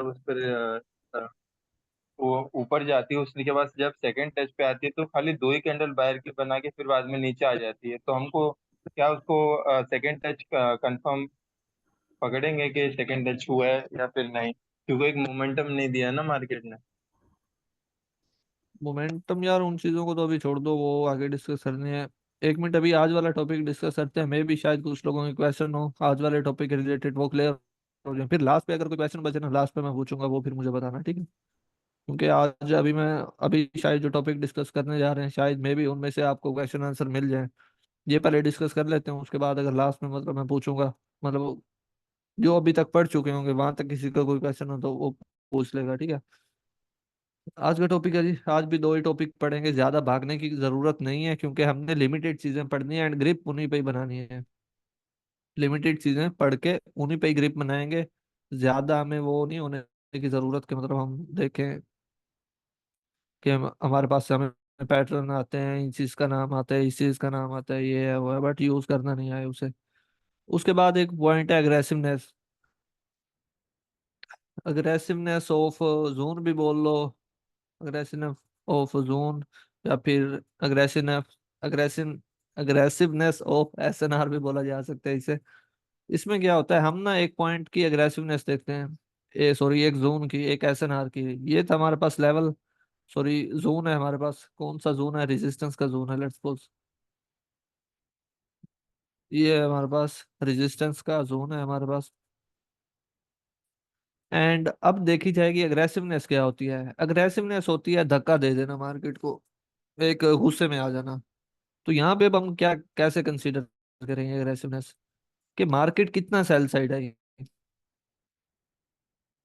उस पर वो ऊपर जाती है, उसके बाद जब सेकंड टच पे आती है तो खाली दो ही कैंडल बाहर की बना के फिर बाद में नीचे आ जाती है। तो हमको क्या उसको सेकंड टच कंफर्म पकड़ेंगे कि सेकंड टच हुआ है या फिर नहीं, क्योंकि एक मोमेंटम नहीं दिया ना मार्केट ने। मोमेंटम यार, उन चीजों को तो अभी छोड़ दो, वो आगे डिस्कस करनी है। एक मिनट, अभी आज वाला टॉपिक डिस्कस करते हैं। मे भी शायद कुछ लोगों के क्वेश्चन हो आज वाले टॉपिक के रिलेटेड, वो क्लियर हो जाए। फिर लास्ट पे अगर कोई क्वेश्चन बचे ना, लास्ट पे मैं पूछूंगा, वो फिर मुझे बताना, ठीक है? क्योंकि आज अभी शायद जो टॉपिक डिस्कस करने जा रहे हैं, शायद मे भी उनमें से आपको क्वेश्चन आंसर मिल जाए। ये पहले डिस्कस कर लेते हैं, उसके बाद अगर लास्ट में मतलब मैं पूछूंगा, मतलब जो अभी तक पढ़ चुके होंगे वहां तक किसी का कोई क्वेश्चन हो तो वो पूछ लेगा, ठीक है? आज का टॉपिक है जी, आज भी दो ही टॉपिक पढ़ेंगे, ज्यादा भागने की जरूरत नहीं है, क्योंकि हमने लिमिटेड चीजें पढ़नी है एंड ग्रिप उन्हीं पे ही बनानी है। लिमिटेड चीजें पढ़ के उन्हीं पे ही ग्रिप बनाएंगे। ज्यादा हमें वो नहीं होने की जरूरत कि मतलब हम देखें कि हमारे पास से हमें पैटर्न आते हैं, इन चीज का नाम आता है, इस चीज का नाम आता है, ये है वो है, बट यूज करना नहीं आए उसे। उसके बाद एक पॉइंट है अग्रेसिवनेस। अग्रेसिवनेस ऑफ जोन भी बोल लो, अग्रेसिवनेस ऑफ जोन, या फिर aggressiveness aggressive aggressiveness of SNR भी बोला जा सकता है इसे। इसमें क्या होता है, हम ना एक पॉइंट की अग्रेसिवनेस देखते हैं, ए सॉरी एक जोन की, एक एसएनआर की। ये था हमारे पास लेवल, सॉरी जोन है हमारे पास। कौन सा जोन है? रेजिस्टेंस का जोन है, लेट्स सपोज ये है हमारे पास, रेजिस्टेंस का जोन है हमारे पास। एंड अब देखी जाएगी अग्रेसिवनेस क्या होती है। अग्रेसिवनेस होती है धक्का दे देना मार्केट को, एक गुस्से में आ जाना। तो यहाँ पे अब हम क्या कैसे कंसीडर करेंगे अग्रेसिवनेस, कि मार्केट कितना सेल साइड है,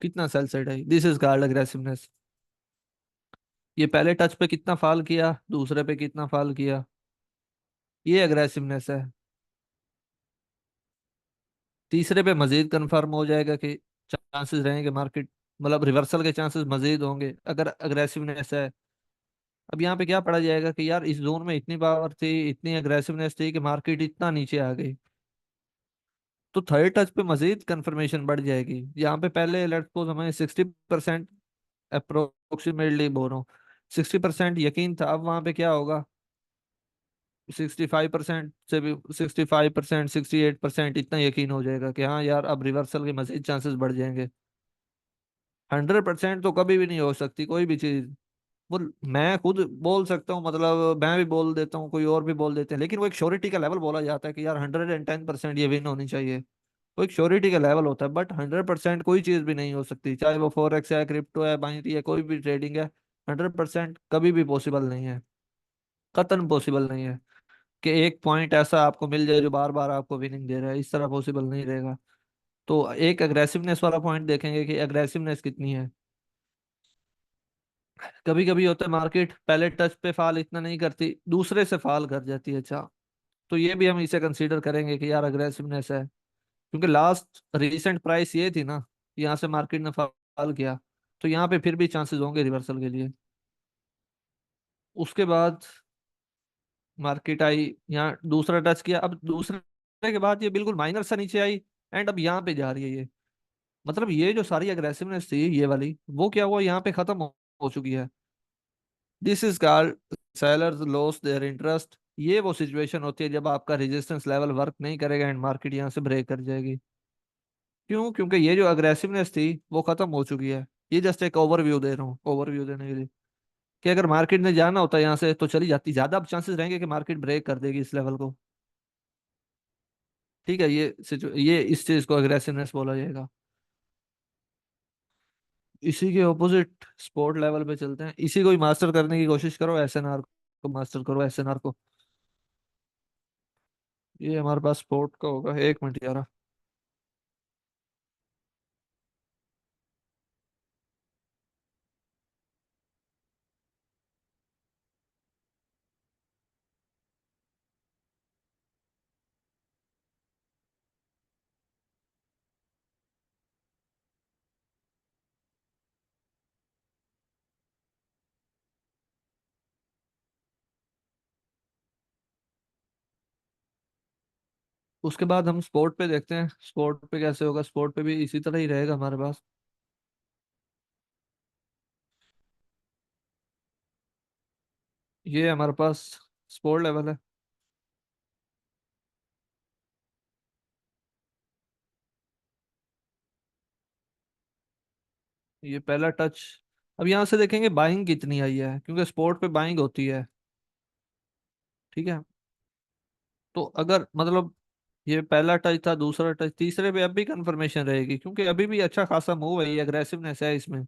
कितना सेल साइड है, दिस इज कॉल्ड अग्रेसिवनेस। ये पहले टच पे कितना फॉल किया, दूसरे पे कितना फॉल किया, ये अग्रेसिवनेस है। तीसरे पे मजीद कंफर्म हो जाएगा कि चांसेस रहेंगे मार्केट, मतलब रिवर्सल के चांसेस मजीद होंगे अगर अग्रेसिवनेस है। अब यहाँ पे क्या पढ़ा जाएगा कि यार इस जोन में इतनी पावर थी, इतनी अग्रेसिवनेस थी कि मार्केट इतना नीचे आ गई। तो थर्ड टच पे मजीद कंफर्मेशन बढ़ जाएगी। यहाँ पे पहले लेट्स सपोज हमें 60% अप्रोक्सीमेटली बोल रहा हूँ, 60% यकीन था। अब वहां पे क्या होगा, 65% से भी, 65%, 68% इतना यकीन हो जाएगा कि हाँ यार अब रिवर्सल के मजीद चांसेस बढ़ जाएंगे। 100% तो कभी भी नहीं हो सकती कोई भी चीज। वो मैं खुद बोल सकता हूँ, मतलब मैं भी बोल देता हूँ, कोई और भी बोल देते हैं, लेकिन वो एक श्योरिटी का लेवल बोला जाता है कि यार 110% ये विन होनी चाहिए। वो एक श्योरिटी का लेवल होता है, बट 100% कोई चीज भी नहीं हो सकती, चाहे वो फॉरेक्स है, क्रिप्टो है, बाइनरी है, कोई भी ट्रेडिंग है। 100% कभी भी पॉसिबल नहीं है, कतन पॉसिबल नहीं है कि एक पॉइंट ऐसा आपको मिल जाए जो बार बार आपको विनिंग दे रहा है। इस तरह पॉसिबल नहीं रहेगा। तो एक अग्रेसिवनेस वाला पॉइंट देखेंगे कि अग्रेसिवनेस कितनी है। कभी कभी होता है मार्केट पहले टच पे फॉल इतना नहीं करती, दूसरे से फॉल कर जाती है, अच्छा। तो ये भी हम इसे कंसीडर करेंगे कि यार अग्रेसिवनेस है, क्योंकि लास्ट रीसेंट प्राइस ये थी ना, यहाँ से मार्केट ने फॉल किया, तो यहाँ पे फिर भी चांसेस होंगे रिवर्सल के लिए। उसके बाद मार्केट आई, यहाँ दूसरा टच किया, अब दूसरे के बाद ये बिल्कुल माइनर सा नीचे आई, एंड अब यहाँ पे जा रही है ये। मतलब ये जो सारी अग्रेसिवनेस थी ये वाली, वो क्या हुआ, यहाँ पे खत्म हो चुकी है। This is called sellers loss their interest. ये वो सिचुएशन होती है जब आपका रेजिस्टेंस लेवल वर्क नहीं करेगा एंड मार्केट यहाँ से ब्रेक कर जाएगी। क्यों? क्योंकि ये जो अग्रेसिवनेस थी वो खत्म हो चुकी है। ये जस्ट एक ओवरव्यू दे रहा हूँ, ओवरव्यू देने के लिए, कि अगर मार्केट ने जाना होता यहाँ से तो चली जाती, ज्यादा चांसेस रहेंगे कि मार्केट ब्रेक कर देगी इस लेवल को। ठीक है, ये इस चीज को अग्रेसिवनेस बोला जाएगा। इसी के ऑपोजिट स्पोर्ट लेवल पे चलते हैं, इसी को ही मास्टर करने की कोशिश करो, एसएनआर को मास्टर करो, एसएनआर को। ये हमारे पास स्पोर्ट का होगा, एक मिनट यार। उसके बाद हम स्पोर्ट पे देखते हैं, स्पोर्ट पे कैसे होगा। स्पोर्ट पे भी इसी तरह ही रहेगा हमारे पास। ये हमारे पास स्पोर्ट लेवल है। ये पहला टच। अब यहाँ से देखेंगे बाइंग कितनी आई है, क्योंकि स्पोर्ट पे बाइंग होती है। ठीक है। तो अगर मतलब ये पहला टच था, दूसरा टच, तीसरे पे अब भी कंफर्मेशन रहेगी, क्योंकि अभी भी अच्छा खासा मूव है, ये अग्रेसिवनेस है इसमें।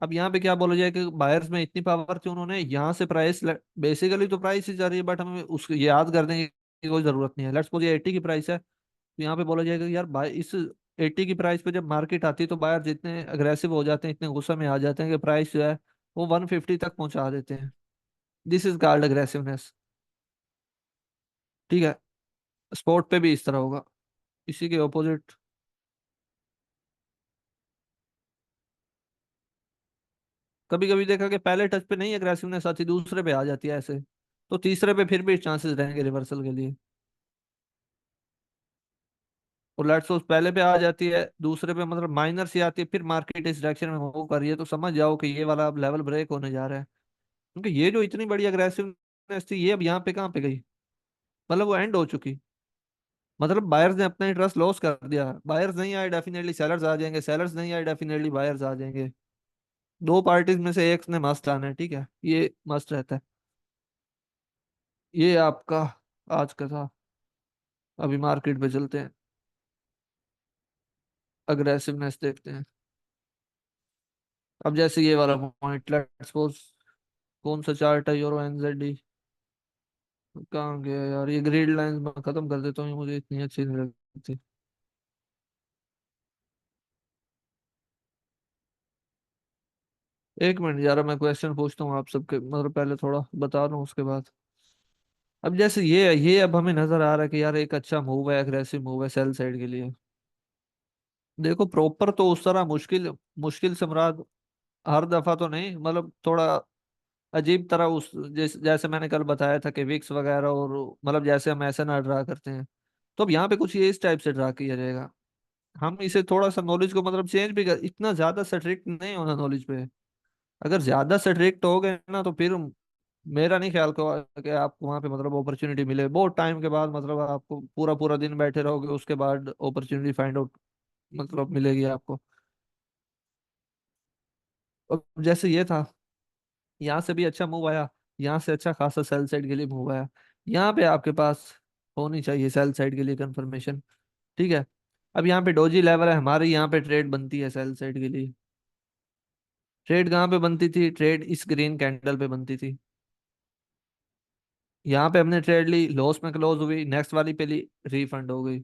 अब यहाँ पे क्या बोला जाए कि बायर्स में इतनी पावर थी, उन्होंने यहाँ से प्राइस, बेसिकली तो प्राइस ही जा रही है, बट हमें उसको याद करने की कोई जरूरत नहीं है। लेट्स सपोज ये 80 की प्राइस है, तो यहाँ पे बोला जाएगा कि यार बाय इस 80 की प्राइस पे जब मार्केट आती है तो बायर जितने अग्रेसिव हो जाते हैं, इतने गुस्से में आ जाते हैं कि प्राइस जो है वो 150 तक पहुंचा देते हैं। This is called aggressiveness. ठीक है। स्पोर्ट पे भी इस तरह होगा, इसी के ऑपोजिट। कभी कभी देखा कि पहले टच पे नहीं अग्रेसिवनेस आती, दूसरे पे आ जाती है ऐसे, तो तीसरे पे फिर भी चांसेस रहेंगे रिवर्सल के लिए। और लेट्स सपोज पहले पे आ जाती है, दूसरे पे मतलब माइनर सी आती है, फिर मार्केट इस डायरेक्शन में मूव कर रही है, तो समझ जाओ कि ये वाला अब लेवल ब्रेक होने जा रहा है। क्योंकि ये जो इतनी बड़ी अग्रेसिवनेस थी, ये अब यहाँ पे कहाँ पे गई, मतलब वो एंड हो चुकी। मतलब बायर्स ने अपना इंटरेस्ट लॉस कर दिया। बायर्स नहीं आए, डेफिनेटली सेलर्स आ जाएंगे, सेलर्स नहीं आए, डेफिनेटली बायर्स आ जाएंगे। दो पार्टीज में से एक ने मस्ट आना है, ठीक है, ये मस्ट रहता है। ये आपका आज का था। अभी मार्केट पे चलते हैं, अग्रेसिवनेस देखते हैं। अब जैसे ये वाला पॉइंट, लेट्स सपोज, कौन सा चार्ट है, यूरो एनजेडी, कहाँ गया यार, ये ग्रिड लाइंस में खत्म कर देता हूँ, ये मुझे इतनी अच्छी नहीं लगती। एक मिनट यार, मैं क्वेश्चन पूछता हूँ आप सबके, मतलब पहले थोड़ा बता रहा हूँ उसके बाद। अब जैसे ये अब हमें नजर आ रहा है कि यार एक अच्छा मूव है, अग्रेसिव मूव है सेल साइड के लिए। देखो प्रॉपर तो उस तरह मुश्किल, मुश्किल से मुराद हर दफा तो नहीं, मतलब थोड़ा अजीब तरह, उस जैसे मैंने कल बताया था कि विक्स वगैरह, और मतलब जैसे हम ऐसे ना ड्रा करते हैं, तो अब यहाँ पे कुछ ये इस टाइप से ड्रा किया जाएगा। हम इसे थोड़ा सा नॉलेज को मतलब चेंज भी कर, इतना ज्यादा स्ट्रिक्ट नहीं होना नॉलेज पे। अगर ज्यादा स्ट्रिक्ट हो गए ना, तो फिर मेरा नहीं ख्याल कि आपको वहां पे मतलब अपॉर्चुनिटी मिले बहुत टाइम के बाद, मतलब आपको पूरा पूरा दिन बैठे रहोगे, उसके बाद अपॉर्चुनिटी फाइंड आउट मतलब मिलेगी आपको। अब जैसे ये था, यहाँ से भी अच्छा मूव आया, यहाँ से अच्छा खासा सेल साइड के लिए मूव आया। यहाँ पे आपके पास होनी चाहिए सेल साइड के लिए कंफर्मेशन। ठीक है। अब यहाँ पे डोजी लेवल है, हमारी यहाँ पे ट्रेड बनती है सेल साइड के लिए। ट्रेड कहाँ पे बनती थी, ट्रेड इस ग्रीन कैंडल पे बनती थी। यहाँ पे हमने ट्रेड ली, लॉस में क्लोज हुई, नेक्स्ट वाली पे ली, रीफंड हो गई।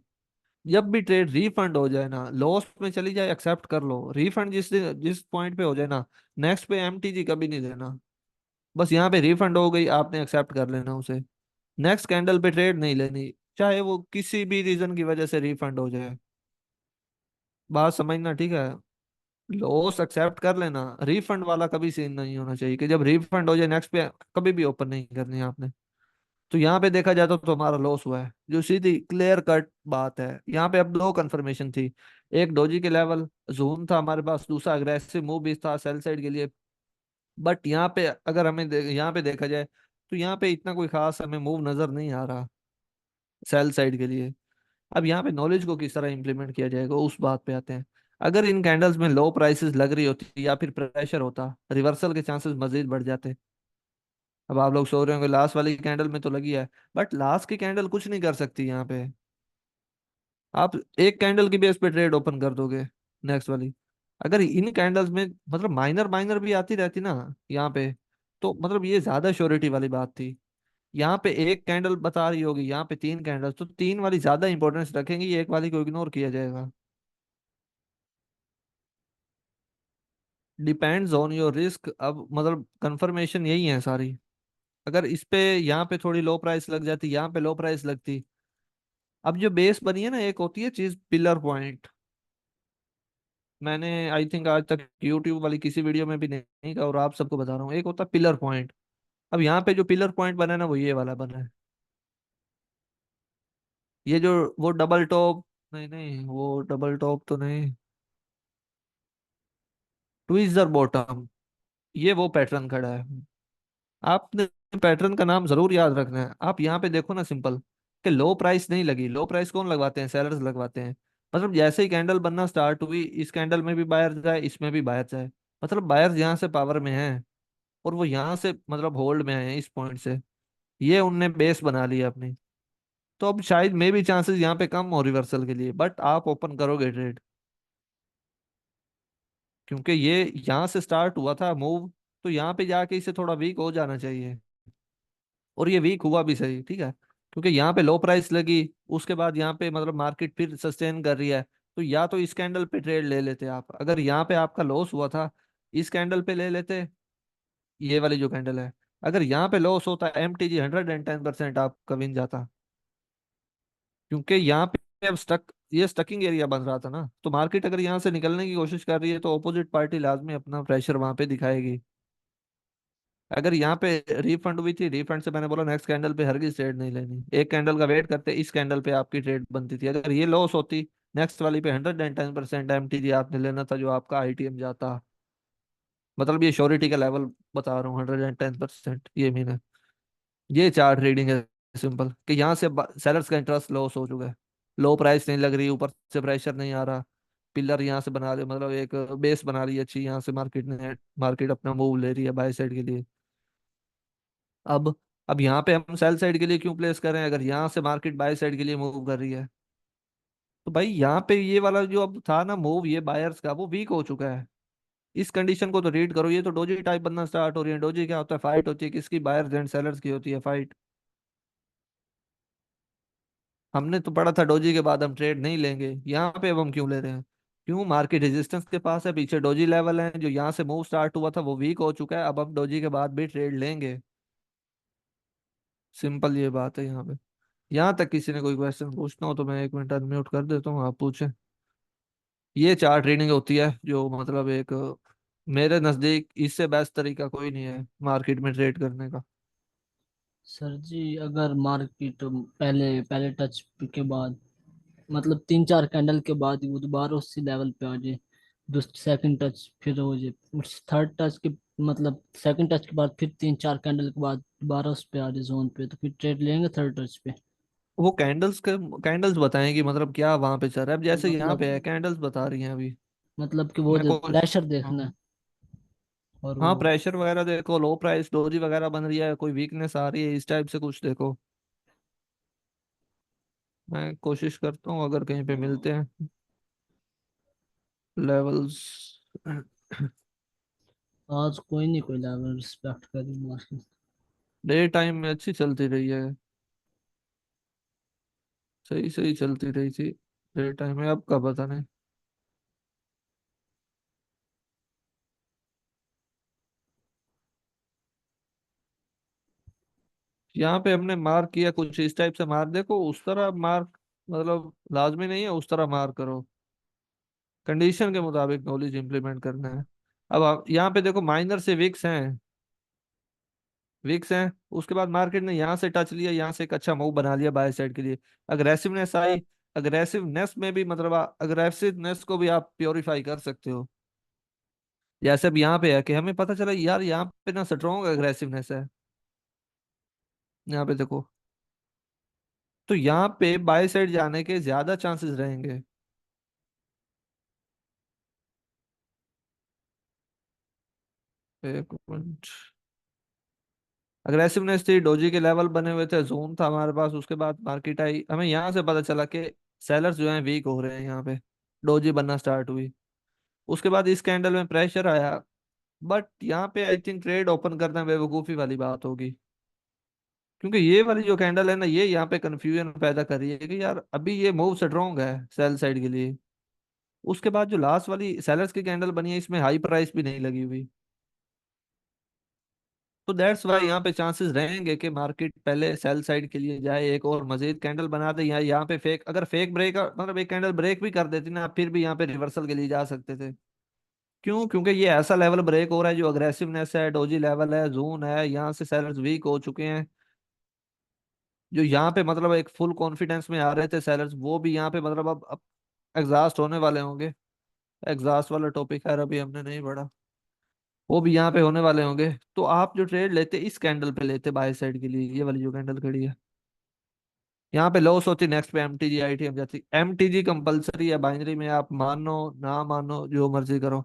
जब भी ट्रेड रीफंड हो जाए ना, लॉस में चली जाए एक्सेप्ट कर लो, रीफंड जिस पॉइंट पे हो जाए ना, नेक्स्ट पे एमटीजी कभी नहीं देना। बस यहाँ पे रीफंड हो गई, आपने एक्सेप्ट कर लेना उसे। नेक्स्ट कैंडल पे ट्रेड नहीं लेनी, चाहे वो किसी भी रीजन की वजह से रीफंड हो जाए। बात समझना, ठीक है। लॉस एक्सेप्ट कर लेना, रीफंड वाला कभी सीन नहीं होना चाहिए कि जब रीफंड हो जाए नेक्स्ट पे कभी भी ओपन नहीं करनी है आपने। तो यहाँ पे देखा जाता तो हमारा लॉस हुआ है, जो सीधी क्लियर कट बात है। यहाँ पे अब दो कंफर्मेशन थी, एक डोजी के लेवल जोन था हमारे पास, दूसरा अग्रेसिव मूव भी था सेल साइड के लिए। बट यहाँ पे अगर यहाँ पे देखा जाए, तो यहाँ पे इतना कोई खास हमें मूव नजर नहीं आ रहा सेल साइड के लिए। अब यहाँ पे नॉलेज को किस तरह इंप्लीमेंट किया जाएगा उस बात पे आते हैं। अगर इन कैंडल्स में लो प्राइसेस लग रही होती या फिर प्रेशर होता, रिवर्सल के चांसेस मजीद बढ़ जाते। अब आप लोग सो रहे होंगे लास्ट वाली कैंडल में तो लगी है, बट लास्ट की कैंडल कुछ नहीं कर सकती यहाँ पे। आप एक कैंडल की बेस पे ट्रेड ओपन कर दोगे, नेक्स्ट वाली। अगर इन कैंडल्स में मतलब माइनर माइनर भी आती रहती ना यहाँ पे, तो मतलब ये ज्यादा श्योरिटी वाली बात थी। यहाँ पे एक कैंडल बता रही होगी, यहाँ पे तीन कैंडल, तो तीन वाली ज्यादा इंपॉर्टेंस रखेंगी, ये एक वाली को इग्नोर किया जाएगा। Depends on your risk. अब मतलब कंफर्मेशन यही है सारी। अगर इस पे यहाँ पे थोड़ी लो प्राइस लग जाती, यहाँ पे लो प्राइस लगती। अब जो बेस बनी है ना, एक होती है चीज पिलर पॉइंट। मैंने आई थिंक आज तक यूट्यूब वाली किसी वीडियो में भी नहीं कहा, और आप सबको बता रहा हूँ, एक होता है पिलर पॉइंट। अब यहाँ पे जो पिलर पॉइंट बना है ना, वो ये वाला बना है। ये जो वो डबल टॉप, नहीं नहीं वो डबल टॉप तो नहीं, ट्विज़र बॉटम, ये वो पैटर्न खड़ा है। आपने पैटर्न का नाम जरूर याद रखना है। आप यहाँ पे देखो ना, सिंपल, कि लो प्राइस नहीं लगी। लो प्राइस कौन लगवाते हैं? सेलर्स लगवाते हैं। मतलब जैसे ही कैंडल बनना स्टार्ट हुई, इस कैंडल में भी बायर जाए, इसमें भी बायर जाए, मतलब बायर्स यहाँ से पावर में हैं, और वो यहाँ से मतलब होल्ड में आए हैं इस पॉइंट से। ये उनने बेस बना लिया अपनी। तो अब शायद मे भी चांसेस यहाँ पे कम हो रिवर्सल के लिए, बट आप ओपन करोगे ट्रेड, क्योंकि ये यहाँ से स्टार्ट हुआ था मूव, तो यहाँ पे जाके इसे थोड़ा वीक हो जाना चाहिए। और ये वीक हुआ भी सही, ठीक है, क्योंकि यहाँ पे लो प्राइस लगी, उसके बाद यहाँ पे मतलब मार्केट फिर सस्टेन कर रही है। तो या तो इस कैंडल पे ट्रेड ले लेते आप, अगर यहाँ पे आपका लॉस हुआ था, इस कैंडल पे ले लेते, ये वाली जो कैंडल है। अगर यहाँ पे लॉस होता, MTG 110% आपका विन जाता, क्योंकि यहाँ पे अब स्टक, ये स्टकिंग एरिया बन रहा था ना। तो मार्केट अगर यहाँ से निकलने की कोशिश कर रही है, तो ऑपोजिट पार्टी लाजमी अपना प्रेशर वहां पे दिखाएगी। अगर यहाँ पे रिफंड हुई थी, रिफंड से मैंने बोला नेक्स्ट कैंडल पे हरगिज ट्रेड नहीं लेनी, एक कैंडल का वेट करते, इस कैंडल पे आपकी ट्रेड बनती थी। अगर ये लॉस होती, नेक्स्ट वाली पे 110% MTG आपने लेना था, जो आपका ITM जाता। मतलब ये श्योरिटी का लेवल बता रहा हूँ, 110%, ये मीन है। ये चार्ट रीडिंग है, सिंपल, कि यहाँ से सेलर्स का इंटरेस्ट लॉस हो चुका है। लो प्राइस नहीं लग रही, ऊपर से प्रेशर नहीं आ रहा, पिलर यहाँ से बना रहे, मतलब एक बेस बना रही है अच्छी, यहाँ से मार्केट ने, मार्केट अपना मूव ले रही है बाय साइड के लिए। अब अब यहाँ पे हम सेल साइड के लिए क्यों प्लेस कर रहे हैं, अगर यहाँ से मार्केट बाय साइड के लिए मूव कर रही है? तो भाई यहाँ पे ये वाला जो अब था ना मूव, ये बायर्स का, वो वीक हो चुका है। इस कंडीशन को तो रीड करो, ये तो डोजी टाइप बनना स्टार्ट हो रही है। डोजी क्या होता है? फाइट होती है किसकी? बायर्स एंड सेलर्स की होती है फाइट। हमने तो पढ़ा था डोजी के बाद हम ट्रेड नहीं लेंगे, यहाँ पे अब हम क्यों ले रहे हैं? क्यों? मार्केट रेजिस्टेंस के पास है, पीछे डोजी लेवल है, जो यहाँ से मूव स्टार्ट हुआ था वो वीक हो चुका है, अब हम डोजी के बाद भी ट्रेड लेंगे। सिंपल ये बात है यहाँ पे। यहाँ तक किसी ने कोई क्वेश्चन पूछना हो तो मैं 1 मिनट अनम्यूट कर देता हूँ, आप पूछें। ये चार्ट रीडिंग होती है, जो मतलब एक, मेरे नज़दीक इससे बेस्ट तरीका कोई नहीं है मार्केट में ट्रेड करने का। सर जी, अगर मार्केट पहले पहले टच के बाद, मतलब 3 4 कैंडल के बाद वो दोबारा उसी लेवल पे आ जाए, सेकंड टच फिर हो जाए, थर्ड टच के, मतलब सेकंड टच के बाद फिर 3 4 कैंडल के बाद दोबारा उस पे आ जाए जोन पे, तो फिर ट्रेड लेंगे थर्ड टच पे। वो कैंडल्स बताएंगी मतलब क्या वहां पे चल रहा है। अब जैसे यहाँ मतलब पे है, कैंडल्स बता रही हैं अभी। मतलब कि वो मैं जो को प्रेशर हाँ, देखना है, और हाँ, वो। प्रेशर वगैरह देखो, लो प्राइस डोजी वगैरह बन रही है, कोई वीकनेस आ रही है, इस टाइप से कुछ देखो। मैं कोशिश करता हूँ अगर कहीं पे मिलते हैं लेवल्स। आज कोई नहीं, कोई लेवल रिस्पेक्ट करी मार्केट। डे टाइम में अच्छी चलती रही है, सही सही चलती रही थी डे टाइम में, अब का पता नहीं। यहाँ पे हमने मार्क किया कुछ इस टाइप से, मार्क देखो उस तरह मार्क, मतलब लाजमी नहीं है उस तरह मार्क करो, कंडीशन के मुताबिक नॉलेज इंप्लीमेंट करना है। अब आप यहाँ पे देखो, माइनर से विक्स हैं, विक्स हैं, उसके बाद मार्केट ने यहाँ से टच लिया, यहाँ से एक अच्छा मूव बना लिया बाय साइड के लिए। अग्रेसिवनेस आई, अग्रेसिवनेस में भी मतलब अग्रेसिवनेस को भी आप प्योरीफाई कर सकते हो। जैसे अब यहाँ पे है कि हमें पता चला यार यहाँ पे ना स्ट्रॉन्ग अग्रेसिवनेस है, यहाँ पे देखो, तो यहाँ पे बाय साइड जाने के ज्यादा चांसेस रहेंगे। एक मिनट, अग्रेसिवनेस थी, डोजी के लेवल बने हुए थे, जोन था हमारे पास, उसके बाद मार्केट आई, हमें यहाँ से पता चला कि सेलर्स जो हैं वीक हो रहे हैं यहाँ पे, डोजी बनना स्टार्ट हुई। उसके बाद इस कैंडल में प्रेशर आया, बट यहाँ पे आई थिंक ट्रेड ओपन करना बेवकूफी वाली बात होगी, क्योंकि ये वाली जो कैंडल है ना, ये यहाँ पे कंफ्यूजन पैदा कर रही है कि यार अभी ये मूव स्ट्रॉन्ग है सेल साइड के लिए। उसके बाद जो लास्ट वाली सेलर्स की कैंडल बनी है, इसमें हाई प्राइस भी नहीं लगी हुई। तो दैट्स वाई यहाँ पे चांसेस रहेंगे कि मार्केट पहले सेल साइड के लिए जाए, एक और मजीद कैंडल बना दे, यहाँ पे फेक, अगर फेक ब्रेक, मतलब एक कैंडल ब्रेक भी कर देती ना, फिर भी यहाँ पे रिवर्सल के लिए जा सकते थे। क्यों? क्योंकि ये ऐसा लेवल ब्रेक हो रहा है जो अग्रेसिवनेस है, डोजी लेवल है, जोन है, यहाँ से सेलर्स वीक हो चुके हैं। जो यहाँ पे मतलब एक फुल कॉन्फिडेंस में आ रहे थे सेलर्स, वो भी यहाँ पे मतलब अब एग्जॉस्ट होने वाले होंगे। एग्जॉस्ट वाला टॉपिक है, अभी हमने नहीं पढ़ा। वो भी यहाँ पे होने वाले होंगे। तो आप जो ट्रेड लेते इस कैंडल पे लेते बाय साइड के लिए, ये वाली जो कैंडल खड़ी है, यहाँ पे लॉस होती, नेक्स्ट पे एमटीजी आईटीएम जाती। एमटीजी कंपलसरी है बाइनरी में, आप मानो ना मानो जो मर्जी करो,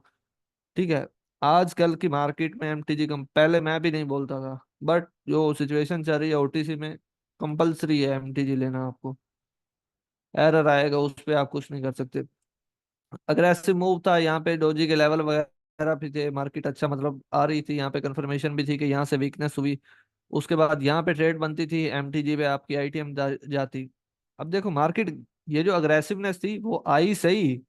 ठीक है। आजकल की मार्केट में एमटीजी कम, पहले मैं भी नहीं बोलता था, बट जो सिचुएशन चल रही है ओटीसी में, कंपलसरी है एमटीजी लेना आपको। एरर आएगा उस पे, आप कुछ नहीं कर सकते। अग्रेसिव मूव था यहाँ पे, डोजी के लेवल वगैरह भी थे, मार्केट अच्छा मतलब आ रही थी, यहाँ पे कंफर्मेशन भी थी कि यहाँ से वीकनेस हुई। उसके बाद यहाँ पे ट्रेड बनती थी, एमटीजी पे आपकी आईटीएम जाती। अब देखो मार्केट, ये जो अग्रेसिवनेस थी वो आई सही,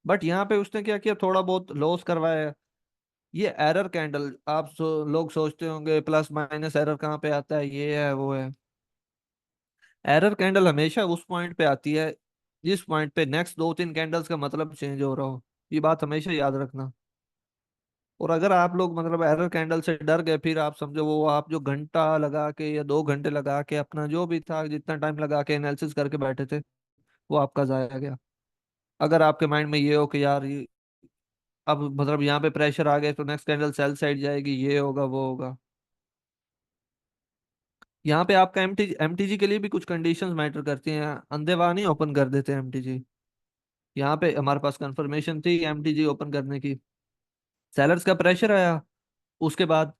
बट यहाँ पे उसने क्या किया, थोड़ा बहुत लॉस करवाया। ये एरर कैंडल, आप लोग सोचते होंगे प्लस माइनस एरर कहाँ पे आता है, ये है वो है। एरर कैंडल हमेशा उस पॉइंट पे आती है जिस पॉइंट पे नेक्स्ट दो तीन कैंडल्स का मतलब चेंज हो रहा हो। ये बात हमेशा याद रखना। और अगर आप लोग मतलब एरर कैंडल से डर गए, फिर आप समझो वो आप जो घंटा लगा के या 2 घंटे लगा के अपना जो भी था जितना टाइम लगा के एनालिसिस करके बैठे थे, वो आपका जाया गया। अगर आपके माइंड में ये हो कि यार ये अब मतलब यहाँ पे प्रेशर आ गया तो नेक्स्ट कैंडल सेल साइड जाएगी, ये होगा वो होगा। यहाँ पे आपका एमटीजी के लिए भी कुछ कंडीशंस मैटर करती हैं, अंधेवाह नहीं ओपन कर देते एमटीजी। यहाँ पे हमारे पास कंफर्मेशन थी एमटीजी ओपन करने की, सेलर्स का प्रेशर आया। उसके बाद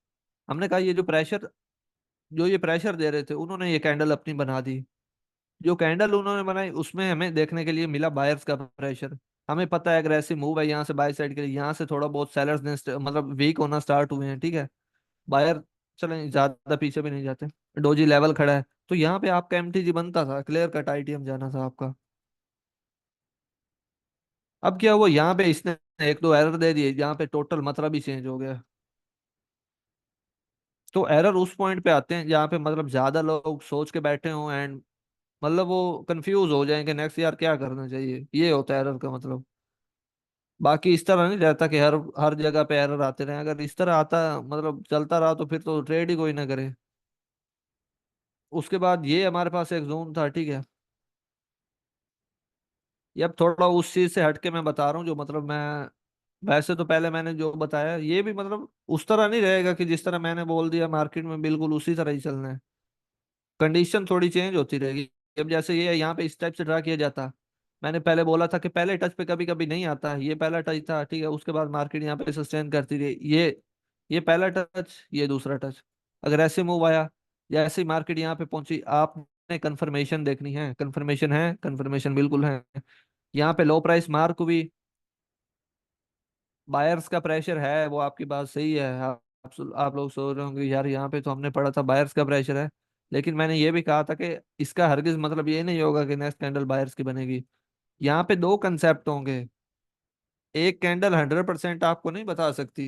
हमने कहा ये जो प्रेशर, जो ये प्रेशर दे रहे थे उन्होंने ये कैंडल अपनी बना दी। जो कैंडल उन्होंने बनाई उसमें हमें देखने के लिए मिला बायर्स का प्रेशर। हमें पता है अग्रेसिव मूव है यहाँ से बाय साइड के लिए, यहाँ से थोड़ा बहुत सेलर्स ने मतलब वीक होना स्टार्ट हुए हैं, ठीक है। बायर चले ज्यादा पीछे भी नहीं जाते, डोजी लेवल खड़ा है, तो यहाँ पे आपका एमटीजी बनता था, क्लियर कट आईटीएम जाना था आपका। अब क्या हुआ, यहाँ पे इसने एक दो एरर दे दिए, यहाँ पे टोटल मतलब ही चेंज हो गया। तो एरर उस पॉइंट पे आते हैं जहाँ पे मतलब ज्यादा लोग सोच के बैठे हों एंड मतलब वो कंफ्यूज हो जाएंगे नेक्स्ट यार क्या करना चाहिए, ये होता है एरर का मतलब। बाकी इस तरह नहीं रहता कि हर हर जगह पे एरर आते रहे, अगर इस तरह आता मतलब चलता रहा तो फिर तो ट्रेड ही कोई ना करे। उसके बाद ये हमारे पास एक जोन था, ठीक है। ये अब थोड़ा उस चीज से हटके मैं बता रहा हूँ जो मतलब मैं, वैसे तो पहले मैंने जो बताया ये भी मतलब उस तरह नहीं रहेगा कि जिस तरह मैंने बोल दिया मार्केट में बिल्कुल उसी तरह ही चलना है। कंडीशन थोड़ी चेंज होती रहेगी। अब जैसे ये यहाँ पे इस टाइप से ड्रा किया जाता, मैंने पहले बोला था कि पहले टच पे कभी कभी नहीं आता, ये पहला टच था, ठीक है। उसके बाद मार्केट यहाँ पे सस्टेन करती रही, ये पहला टच, ये दूसरा टच, अगर ऐसे मूव आया, जैसे ही मार्केट यहाँ पे पहुंची, आपने कंफर्मेशन देखनी है, कंफर्मेशन है, कंफर्मेशन बिल्कुल है। यहाँ पे लो प्राइस मार्क हुई, बायर्स का प्रेशर है, वो आपकी बात सही है। आप लोग सोच रहे होंगे यार यहाँ पे तो हमने पढ़ा था बायर्स का प्रेशर है, लेकिन मैंने ये भी कहा था कि इसका हरगिज मतलब ये नहीं होगा कि नेक्स्ट कैंडल बायर्स की बनेगी। यहाँ पे दो कंसेप्ट होंगे। एक कैंडल 100% आपको नहीं बता सकती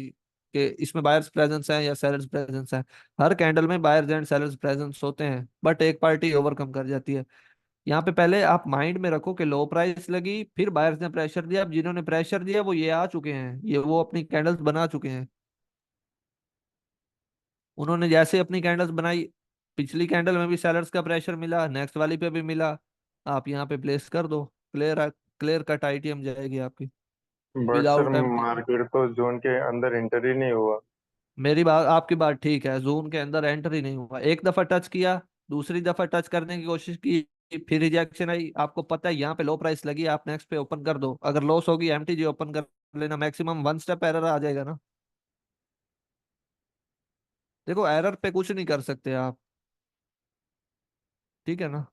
कि इसमें बायर्स प्रेजेंस है या सेलर्स प्रेजेंस है। हर कैंडल में बायर्स एंड सेलर्स प्रेजेंस होते हैं, बट एक पार्टी ओवरकम कर जाती है। यहाँ पे पहले आप माइंड में रखो कि लो प्राइस लगी, फिर बायर्स ने प्रेशर दिया, अब जिन्होंने प्रेशर दिया वो ये आ चुके हैं, ये वो अपनी कैंडल्स बना चुके हैं। उन्होंने जैसे अपनी कैंडल्स बनाई, पिछली कैंडल में भी सेलर्स का प्रेशर मिला, नेक्स्ट वाली पे भी मिला, आप यहाँ पे प्लेस कर दो, क्लियर क्लियर कट आईटीएम जाएगी आपकी but sir without MT. Market तो जोन के अंदर एंटर ही नहीं हुआ। मेरी बात, आपकी बात ठीक है, जोन के अंदर एंटर ही नहीं हुआ, एक दफा टच किया, दूसरी दफा टच करने की कोशिश की, फिर रिजेक्शन आई। आपको पता है यहाँ पे लो प्राइस लगी, आप नेक्स्ट पे ओपन कर दो, अगर लॉस होगी एमटीजी ओपन कर लेना, मैक्सिमम वन स्टेप एरर आ जाएगा ना। देखो एरर पे कुछ नहीं कर सकते आप, ठीक है ना।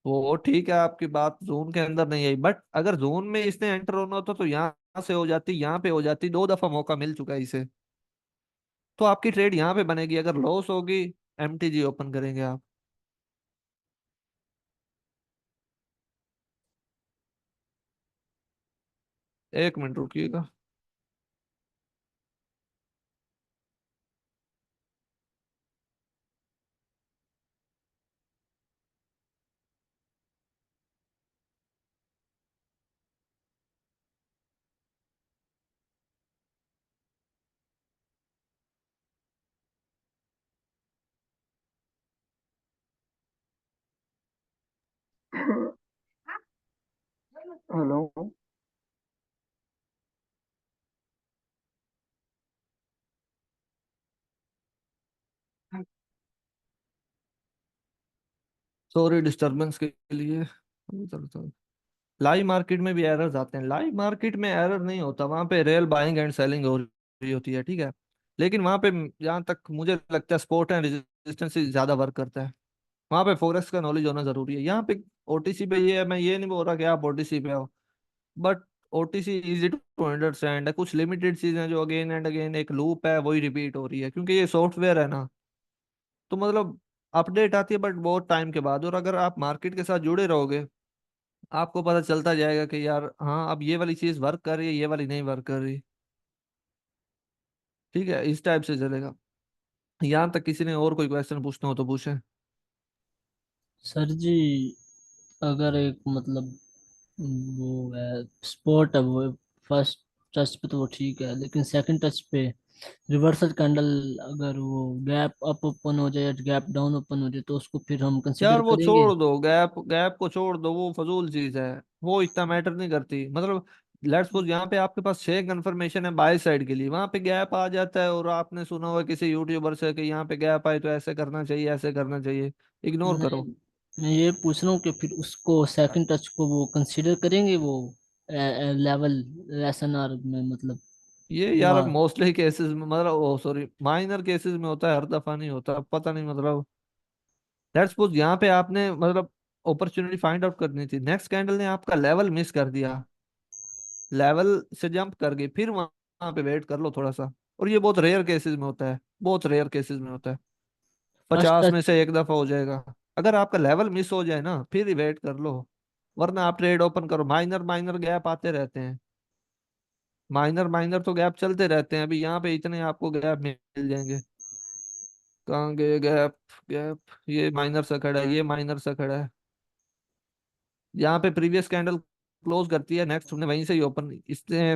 वो ठीक है, आपकी बात जोन के अंदर नहीं आई, बट अगर जोन में इसने एंटर होना होता तो यहाँ से हो जाती, यहाँ पे हो जाती, दो दफा मौका मिल चुका है इसे। तो आपकी ट्रेड यहाँ पे बनेगी, अगर लॉस होगी एमटीजी ओपन करेंगे आप। 1 मिनट रुकिएगा। हेलो। सॉरी डिस्टरबेंस के लिए। लाइव मार्केट में भी एरर्स आते हैं। लाइव मार्केट में एरर नहीं होता, वहां पे रियल बाइंग एंड सेलिंग हो रही होती है, ठीक है। लेकिन वहां पे जहाँ तक मुझे लगता है स्पोर्ट एंड रेजिस्टेंस से ज्यादा वर्क करता है। वहां पे फोरेक्स का नॉलेज होना जरूरी है। यहाँ पे ओटीसी पे ये है, मैं ये नहीं बोल रहा कि आप ओटीसी पे हो, but OTC easy to understand है। कुछ लिमिटेड चीजें जो अगेन एंड अगेन एक लूप है वही रिपीट हो रही है, क्योंकि ये सॉफ्टवेयर है ना। तो मतलब अपडेट आती है बट बहुत टाइम के बाद, और अगर आप मार्केट के साथ जुड़े रहोगे आपको पता चलता जाएगा कि यार हाँ अब ये वाली चीज वर्क कर रही है, ये वाली नहीं वर्क कर रही। ठीक है, इस टाइप से चलेगा। यहाँ तक किसी ने और कोई क्वेश्चन पूछना हो तो पूछे। सर जी, अगर एक मतलब वो है स्पोर्ट है, वो फर्स्ट टच पे तो वो ठीक है, लेकिन सेकंड टच पे रिवर्सल कैंडल अगर वो गैप अप ओपन हो जाए या गैप डाउन ओपन हो जाए तो उसको फिर हम कंसिडर यार वो करेंगे। छोड़ दो, गैप गैप को छोड़ दो, वो फजूल चीज है। वो इतना मैटर नहीं करती। मतलब लेट्स सपोज यहाँ पे आपके पास 6 कंफर्मेशन है बाय साइड के लिए, वहां पे गैप आ जाता है और आपने सुना हुआ किसी यूट्यूबर से कि यहाँ पे गैप आए तो ऐसे करना चाहिए, ऐसे करना चाहिए, इग्नोर नहीं, करो। मैं ये पूछ रहा हूँ कि फिर उसको सेकंड टच को वो कंसिडर करेंगे वो लेवल लेसन आर में मतलब ये यार वहाँ। मोस्टली केसेस में, मतलब ओ सॉरी माइनर केसेस में होता है, हर दफा नहीं होता, पता नहीं मतलब। लेट्स सपोज यहाँ पे आपने मतलब अपॉर्चुनिटी फाइंड आउट करनी थी, नेक्स्ट कैंडल ने आपका लेवल मिस कर दिया, लेवल से जंप कर गई, फिर वहां पे वेट कर लो थोड़ा सा। और ये बहुत रेयर केसेस में होता है, बहुत रेयर केसेस में होता है। फर्स्ट 50 में टच से एक दफा हो जाएगा। अगर आपका लेवल मिस हो जाए ना फिर ही वेट कर लो, वरना आप ट्रेड ओपन करो। माइनर माइनर गैप आते रहते हैं, माइनर माइनर तो गैप चलते रहते हैं। अभी यहाँ पे इतने आपको गैप मिल जाएंगे। कहाँ गए गैप? गैप, ये माइनर सा खड़ा है, ये माइनर सा खड़ा है। यहाँ पे प्रीवियस कैंडल क्लोज करती है, नेक्स्ट हमने वहीं से ही ओपन इसने।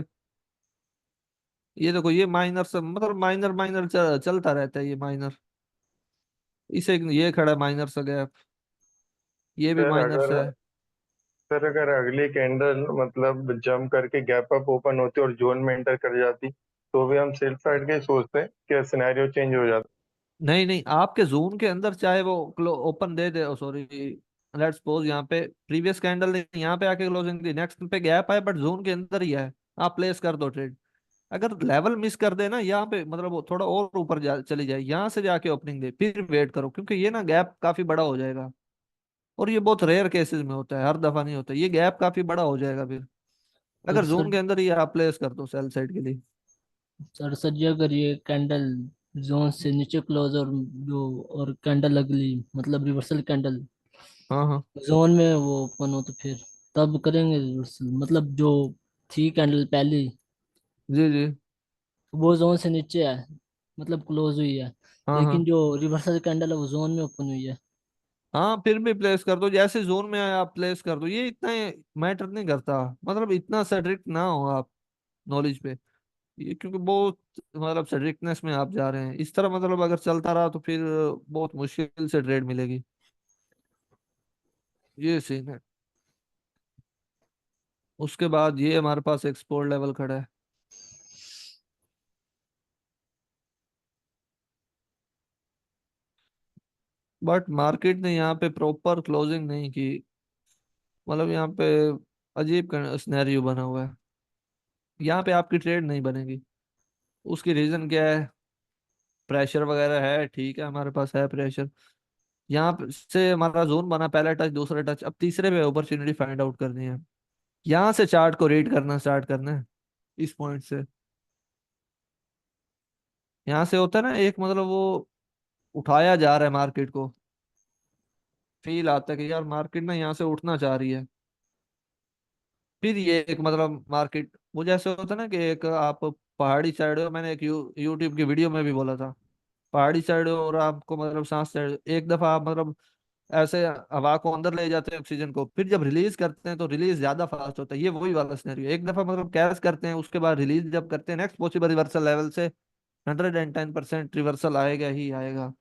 ये देखो ये माइनर सा, मतलब माइनर माइनर चलता रहता है ये माइनर। इसे ये खड़ा है माइनर सा गैप, ये भी सर माइनर अगर सा है। सर अगर अगली कैंडल मतलब जंप करके गैप अप ओपन होती और जोन में एंटर कर जाती, तो भी हम सेल साइड के ही सोचते हैं कि सिनेरियो चेंज हो जाता। नहीं नहीं, आपके जोन के अंदर चाहे वो open they they, sorry let's suppose यहाँ पे प्रीवियस कैंडल ने यहाँ पे आके क्लोजिंग दी, नेक्स्ट पे गैप आए बट जोन के अंदर ही है, आप प्लेस कर दो ट्रेड। अगर लेवल मिस कर देना यहाँ पे, मतलब वो थोड़ा और ऊपर चली जाए, यहाँ से जाके ओपनिंग दे, फिर वेट करो, क्योंकि ये ना गैप काफी बड़ा हो जाएगा। और ये बहुत रेयर केसेस में होता है, हर दफा नहीं होता, ये गैप काफी बड़ा हो जाएगा फिर। और अगर सर, जोन के अंदर ही आप प्लेस कर दो सेल साइड के लिए। सर जी अगर ये कैंडल जोन से नीचे क्लोज और जो और कैंडल अगली मतलब रिवर्सल कैंडल हाँ हाँ। जोन में वो ओपन हो तो फिर तब करेंगे रिवर्सल, मतलब जो थी कैंडल पहली जी जी। वो जोन से नीचे है, मतलब क्लोज हुई है, हाँ लेकिन हाँ। जो रिवर्सल कैंडल है वो जोन में ओपन हुई है। हाँ फिर भी प्लेस कर दो, जैसे जोन में आए आप प्लेस कर दो, ये इतना मैटर नहीं करता। मतलब इतना स्ट्रिक्ट ना हो आप नॉलेज पे, ये क्योंकि बहुत मतलब स्ट्रिक्टनेस में आप जा रहे हैं इस तरह, मतलब अगर चलता रहा तो फिर बहुत मुश्किल से ट्रेड मिलेगी। ये सीन है। उसके बाद ये हमारे पास एक्सपोर्ट लेवल खड़ा है, बट मार्केट ने यहाँ पे प्रॉपर क्लोजिंग नहीं की। मतलब यहाँ पे अजीब सिनेरियो बना हुआ है, यहाँ पे आपकी ट्रेड नहीं बनेगी। उसकी रीजन क्या है? प्रेशर वगैरह है, ठीक है, हमारे पास है प्रेशर। से हमारा जोन बना, पहला टच दूसरा टच, अब तीसरे पे अपॉर्चुनिटी फाइंड आउट करनी है। यहाँ से चार्ट को रीड करना स्टार्ट करना है, इस पॉइंट से। यहाँ से होता है ना एक, मतलब वो उठाया जा रहा है मार्केट को, फील आता है कि यार मार्केट ना यहाँ से उठना चाह रही है। फिर ये एक मतलब मार्केट वो जैसे होता है ना कि एक आप पहाड़ी साइड हो, मैंने एक यूट्यूब की वीडियो में भी बोला था, पहाड़ी साइड हो और आपको मतलब सांस साइड एक दफा आप मतलब ऐसे हवा को अंदर ले जाते हैं ऑक्सीजन को, फिर जब रिलीज करते हैं तो रिलीज ज्यादा फास्ट होता है। ये वही वाला सिनेरियो, एक दफा मतलब कैच करते हैं उसके बाद रिलीज जब करते हैं नेक्स्ट पॉसिबल रिवर्सल लेवल से 110% रिवर्सल आएगा ही आएगा।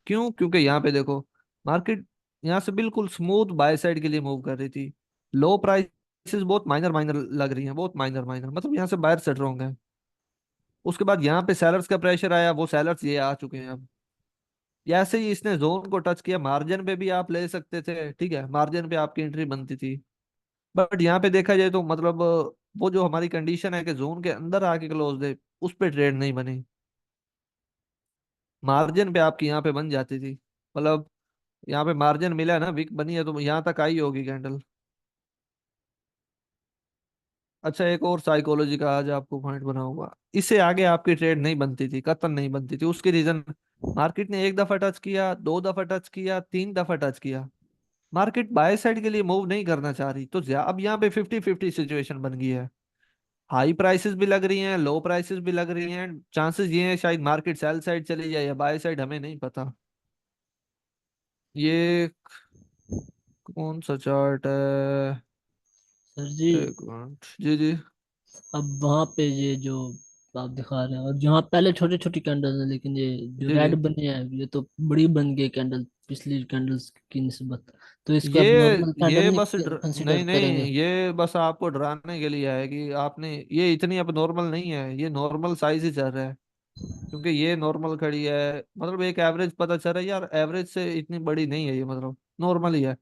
क्यों? क्योंकि यहाँ पे देखो मार्केट यहाँ से बिल्कुल स्मूथ बाय साइड के लिए मूव कर रही थी। लो प्राइसेस बहुत माइनर माइनर लग रही हैं, बहुत माइनर माइनर, मतलब यहाँ से बायर सेट रहोगे। उसके बाद यहाँ पे सेलर्स का प्रेशर आया, वो सेलर्स ये आ चुके हैं अब। जैसे ही इसने जोन को टच किया, मार्जिन पे भी आप ले सकते थे, ठीक है, मार्जिन पे आपकी एंट्री बनती थी। बट यहाँ पे देखा जाए तो मतलब वो जो हमारी कंडीशन है कि जोन के अंदर आके क्लोज दे, उस पे ट्रेड नहीं बनी। मार्जिन पे आपकी यहाँ पे बन जाती थी, मतलब यहाँ पे मार्जिन मिला है ना, वीक बनी है तो यहाँ तक आई होगी कैंडल। अच्छा, एक और साइकोलॉजी का आज आपको पॉइंट बना हुआ, इससे आगे आपकी ट्रेड नहीं बनती थी, कतन नहीं बनती थी। उसकी रीजन, मार्केट ने एक दफा टच किया, दो दफा टच किया, तीन दफा टच किया, मार्केट बाय साइड के लिए मूव नहीं करना चाह रही, तो अब यहाँ पे 50-50 सिचुएशन बन गई है। हाई प्राइसेस भी लग रही हैं, लो प्राइसेस भी लग रही हैं, चांसेस ये हैं शायद मार्केट सेल साइड चली जाए या बाय साइड, हमें नहीं पता। ये कौन सा चार्ट है? सर जी, एक मिनट जी जी। अब वहां पे ये जो आप दिखा रहे हैं, और जहाँ पहले छोटी छोटी कैंडल्स हैं, लेकिन ये जो जी जी। रेड बने हैं ये तो बड़ी बन गई कैंडल पिछली कैंडल्स की निस्बत। तो इसको ये अब नॉर्मल कैंडल ये नहीं बस कंसिडर नहीं नहीं, करेंगे? ये बस आपको डराने के लिए है कि आपने, ये इतनी अब नॉर्मल नहीं है, ये नॉर्मल साइज ही चल रहा है। क्योंकि ये नॉर्मल खड़ी है, मतलब एक एवरेज पता चल रहा है यार, एवरेज से इतनी बड़ी नहीं है ये, मतलब नॉर्मल ही है।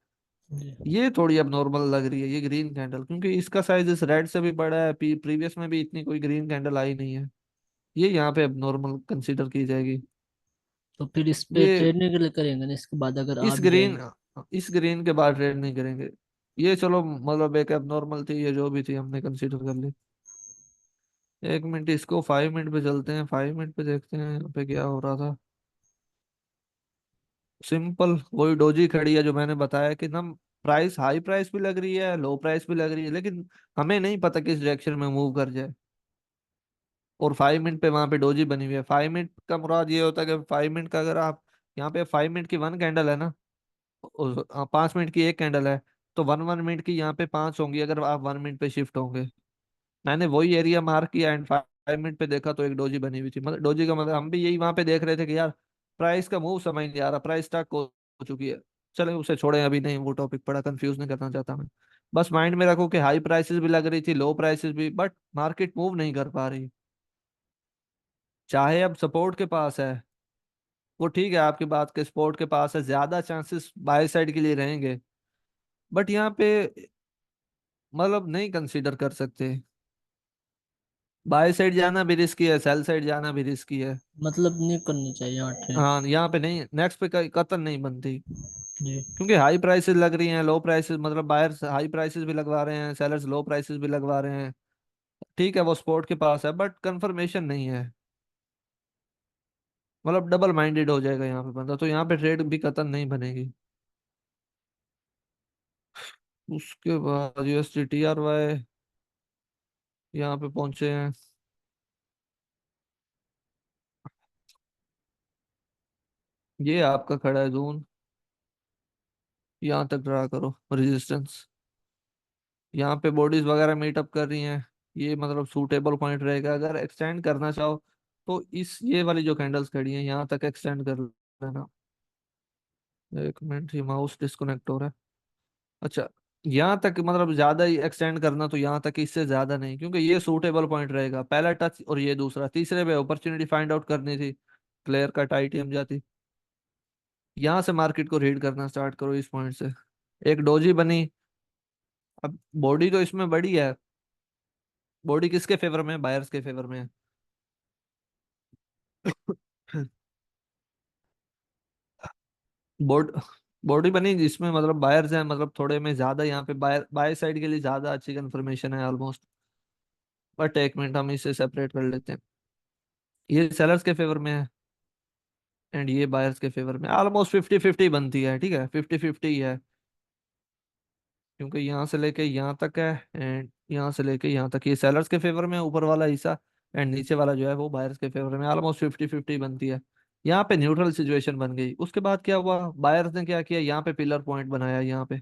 जी। ये थोड़ी अब नॉर्मल लग रही है ये ग्रीन कैंडल, क्योंकि इसका साइज इस रेड से भी बड़ा है, प्रीवियस में भी इतनी कोई ग्रीन कैंडल आई नहीं है। ये यहाँ पे अब नॉर्मल कंसीडर की जाएगी। तो फिर इस पे ये ट्रेड नहीं करेंगे ना इसके बाद, अगर आ इस भी ग्रीन जाएगी? इस ग्रीन के बाद ट्रेड नहीं करेंगे। ये चलो मतलब एक अब नॉर्मल थी, ये जो भी थी हमने कंसीडर कर ली। एक मिनट, इसको 5 मिनट पे चलते हैं, 5 मिनट पे देखते हैं यहाँ पे क्या हो रहा था। सिंपल वही डोजी खड़ी है जो मैंने बताया कि ना, प्राइस हाई प्राइस भी लग रही है, लो प्राइस भी लग रही है, लेकिन हमें नहीं पता किस डायरेक्शन में मूव कर जाए। और 5 मिनट पे वहां पे डोजी बनी हुई है। 5 मिनट का मुराद ये होता है कि 5 मिनट का अगर आप, यहाँ पे 5 मिनट की वन कैंडल है ना, 5 मिनट की एक कैंडल है, तो वन वन मिनट की यहाँ पे पांच होंगी अगर आप 1 मिनट पे शिफ्ट होंगे। मैंने वही एरिया मार्क किया एंड 5 मिनट पे देखा तो एक डोजी बनी हुई थी, मतलब डोजी का मतलब हम भी यही वहां पे देख रहे थे कि यार प्राइस का मूव समझ नहीं आ रहा, प्राइस स्टक हो चुकी है। चले उसे छोड़े, अभी नहीं वो टॉपिक पड़ा, कंफ्यूज नहीं करना चाहता मैं। बस माइंड में रखो कि हाई प्राइसेस भी लग रही थी, लो प्राइसेस भी, बट मार्केट मूव नहीं कर पा रही। चाहे अब सपोर्ट के पास है, वो ठीक है, आपकी बात के सपोर्ट के पास है, ज्यादा चांसेस बाय साइड के लिए रहेंगे, बट यहाँ पे मतलब नहीं कंसीडर कर सकते। बाय साइड जाना भी रिस्की है, सेल साइड जाना भी रिस्की है। मतलब नहीं करनी चाहिए यहाँ ट्रेड? हाँ, यहाँ पे नहीं, नेक्स्ट पे कतन नहीं बनती। जी। क्योंकि हाई प्राइसेस लग रही हैं, लो प्राइसेस, मतलब बायर्स हाई प्राइसेस भी लगवा रहे हैं, सेलर्स लो प्राइसेस भी लगवा रहे हैं। ठीक है वो स्पोर्ट के पास है, बट कंफर्मेशन नहीं है, मतलब डबल माइंडेड हो जाएगा यहाँ पे बंदा, तो यहाँ पे ट्रेड भी कतन नहीं बनेगी। उसके बाद यूएसडी टीआरवाई यहाँ पे पहुंचे हैं। ये आपका खड़ा है जोन, यहाँ तक ड्रा करो रेजिस्टेंस। यहाँ पे बॉडीज वगैरह मीटअप कर रही हैं, ये मतलब सूटेबल पॉइंट रहेगा। अगर एक्सटेंड करना चाहो तो इस ये वाली जो कैंडल्स खड़ी हैं यहाँ तक एक्सटेंड कर लेना। एक मिनट, ये माउस डिस्कनेक्ट हो रहा है। अच्छा, यहाँ तक मतलब ज्यादा ही एक्सटेंड करना तो यहाँ तक, इससे ज्यादा नहीं, क्योंकि ये सूटेबल पॉइंट रहेगा, पहला टच और ये दूसरा, तीसरे पे अपॉर्चुनिटी फाइंड आउट करनी थी, क्लियर कट आईटीएम जाती। यहाँ से मार्केट को रीड करना स्टार्ट करो इस पॉइंट से। एक डोजी बनी, अब बॉडी तो इसमें बड़ी है, बॉडी किसके फेवर में है? बायर्स के फेवर में है। बोर्ड बॉडी बनी जिसमें मतलब बायर्स हैं, मतलब थोड़े में ज्यादा, यहाँ पे बाय साइड के लिए ज्यादा अच्छी कंफर्मेशन है ऑलमोस्ट। बट एक मिनट, हम इसे सेपरेट कर लेते हैं। ये सेलर्स के फेवर में है एंड ये बायर्स के फेवर में, ऑलमोस्ट 50-50 बनती है, ठीक है, 50-50 है। क्योंकि यहाँ से लेके यहाँ तक है एंड यहाँ से लेके यहाँ तक, ये सेलर्स के फेवर में है ऊपर वाला हिस्सा, एंड नीचे वाला जो है वो बायर्स के फेवर में, ऑलमोस्ट 50-50 बनती है। यहाँ पे न्यूट्रल सिचुएशन बन गई। उसके बाद क्या हुआ, बायर्स ने क्या किया, यहाँ पे पिलर पॉइंट बनाया, यहाँ पे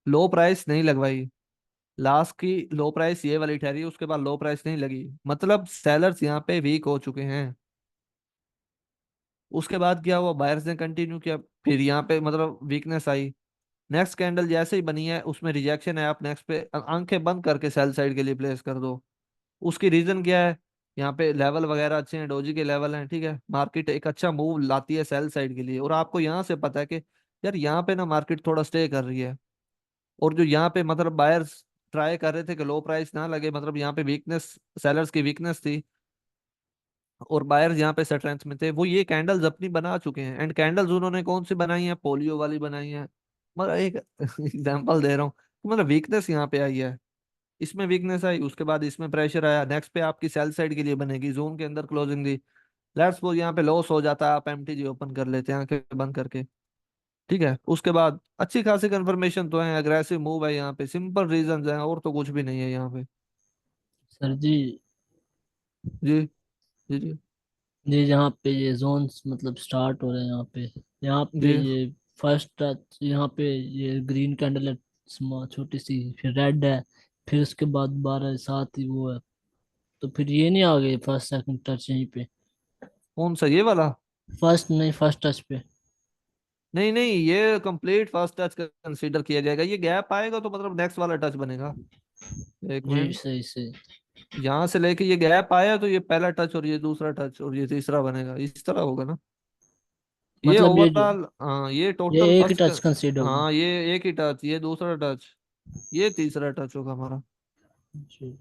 लो प्राइस नहीं लगवाई। लास्ट की लो प्राइस ये वाली ठहरी, उसके बाद लो प्राइस नहीं लगी, मतलब सेलर्स यहाँ पे वीक हो चुके हैं। उसके बाद क्या हुआ, बायर्स ने कंटिन्यू किया, फिर यहाँ पे मतलब वीकनेस आई। नेक्स्ट कैंडल जैसे ही बनी है उसमें रिजेक्शन है, आप नेक्स्ट पे आंखें बंद करके सेल साइड के लिए प्लेस कर दो। उसकी रीजन क्या है, यहाँ पे लेवल वगैरह अच्छे हैं, डोजी के लेवल हैं, ठीक है, मार्केट एक अच्छा मूव लाती है सेल साइड के लिए, और आपको यहाँ से पता है कि यार यहाँ पे ना मार्केट थोड़ा स्टे कर रही है। और जो यहाँ पे मतलब बायर्स ट्राई कर रहे थे कि लो प्राइस ना लगे, मतलब यहाँ पे वीकनेस, सेलर्स की वीकनेस थी, और बायर्स यहाँ पे स्ट्रेंथ में थे, वो ये कैंडल्स अपनी बना चुके हैं। एंड कैंडल्स उन्होंने कौन सी बनाई है, पोलियो वाली बनाई है। मतलब एक एग्जांपल दे रहा हूँ, मतलब वीकनेस यहाँ पे आई है, इसमें वीकनेस आई, उसके बाद इसमें प्रेशर आया, नेक्स्ट पे आपकी सेल साइड के लिए बनेगी, जोन के अंदर क्लोजिंग दी, लेट्स सपोज यहाँ पे लॉस हो जाता है, आप एमटीजी ओपन कर लेते हैं आंखें बंद करके, ठीक है, उसके बाद अच्छी खासी कंफर्मेशन तो है, अग्रेसिव मूव है यहाँ पे, सिंपल रीजंस हैं और तो कुछ भी नहीं है यहाँ पे। सर जी, जी जी जी ये जहाँ पे ये जोन्स मतलब स्टार्ट हो रहे हैं यहाँ पे जी। ये फर्स्ट टच, यहाँ पे ये ग्रीन कैंडल है, छोटी सी, फिर रेड है, फिर उसके बाद 12 7 ही वो है, तो फिर ये नहीं आ गए फर्स्ट सेकंड टच यहीं पे? कौन सा, ये वाला? फर्स्ट नहीं, फर्स्ट टच पे। नहीं नहीं, ये कंप्लीट फर्स्ट टच कंसीडर किया जाएगा, ये गैप आएगा तो मतलब नेक्स्ट वाला टच बनेगा। एक जी मिनट, सही सही। यहाँ से लेके ये गैप आया तो ये पहला टच, और ये दूसरा टच, और ये तीसरा बनेगा, इस तरह होगा ना। ये मतलब ये जो, ओवरऑल, हाँ ये ये टोटल एक फर्स्ट टच कंसीडर होगा? हाँ ये एक ही टच, ये दूसरा टच, ये तीसरा टच होगा हमारा। जी।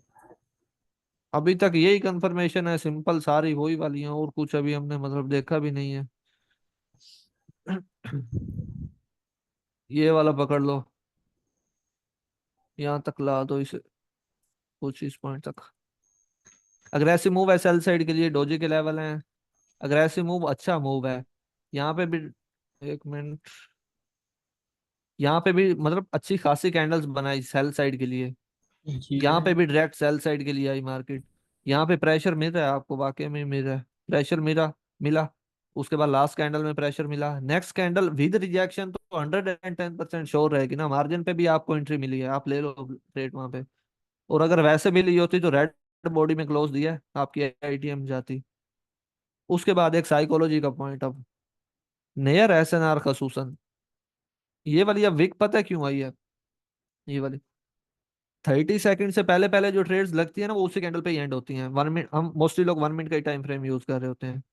अभी तक यही कंफर्मेशन है, सिंपल सारी वही वाली है, और कुछ अभी हमने मतलब देखा भी नहीं है। ये वाला पकड़ लो, यहाँ तक ला दो इसे, कुछ इस पॉइंट तक। अग्रेसिव मूव है सेल साइड के लिए, डोजी के लेवल हैं, अग्रेसिव मूव अच्छा मूव है यहाँ पे भी। एक मिनट, यहाँ पे भी मतलब अच्छी खासी कैंडल्स बनाई सेल साइड के लिए, जी यहाँ पे भी डायरेक्ट सेल साइड के लिए आई मार्केट। यहाँ पे प्रेशर मिल रहा है आपको, वाकई में मिल रहा है, प्रेशर मिला मिला। उसके बाद लास्ट कैंडल में प्रेशर मिला, नेक्स्ट कैंडल विद रिजेक्शन तो 110% श्योर रहेगी ना, मार्जिन पे भी आपको एंट्री मिली है, आप ले लो ट्रेड वहां पे। और अगर वैसे भी ली होती तो रेड बॉडी में क्लोज दिया है, आपकी आईटीएम जाती। उसके बाद एक साइकोलॉजी का पॉइंट, अब नेयर एसएनआर खसूसन, ये वाली अब विक पता है क्यों आई है, ये वाली 30 सेकंड से पहले पहले जो ट्रेड्स लगती है ना, वो उसी कैंडल पे ही एंड होती हैं। 1 मिनट, हम मोस्टली लोग 1 मिनट का ही टाइम फ्रेम यूज कर रहे होते हैं।